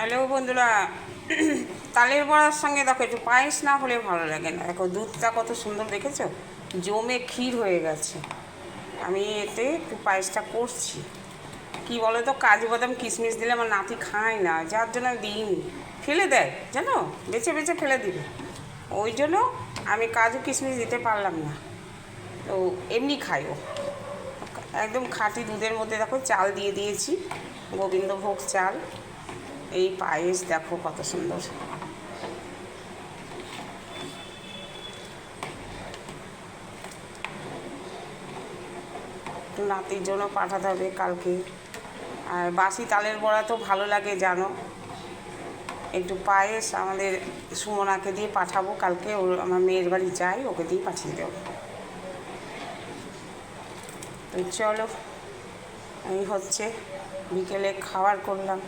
Hello বন্ধুরা, তালের বড়ার সঙ্গে দেখো একটু পায়েস না হলে ভালো লাগে না। দেখো দুধটা কত সুন্দর, দেখেছো? জমে ক্ষীর হয়ে গেছে। আমি এতে একটু পায়েসটা করছি। কি বলো তো, কাজু বাদাম কিশমিশ দিলে আমার নাতি খায় না, যার জন্য আমি দিইনি। ফেলে দেয় জানো, বেছে বেছে ফেলে দিবে। ওই জন্য আমি কাজু কিশমিশ দিতে পারলাম না। তো এমনি খাই ও। একদম খাঁটি দুধের মধ্যে দেখো চাল দিয়ে দিয়েছি, গোবিন্দভোগ চাল। এই পায়েস দেখো কত সুন্দর। নাতির জন্য পাঠাতে হবে কালকে। আর বাসি তালের বড়া তো ভালো লাগে জানো। একটু পায়েস আমাদের সুমনাকে দিয়ে পাঠাবো কালকে। ওর আমার মেয়ের বাড়ি যাই, ওকে দিয়ে পাঠিয়ে দেবো। তো চলো, এই হচ্ছে বিকেলে খাবার করলাম।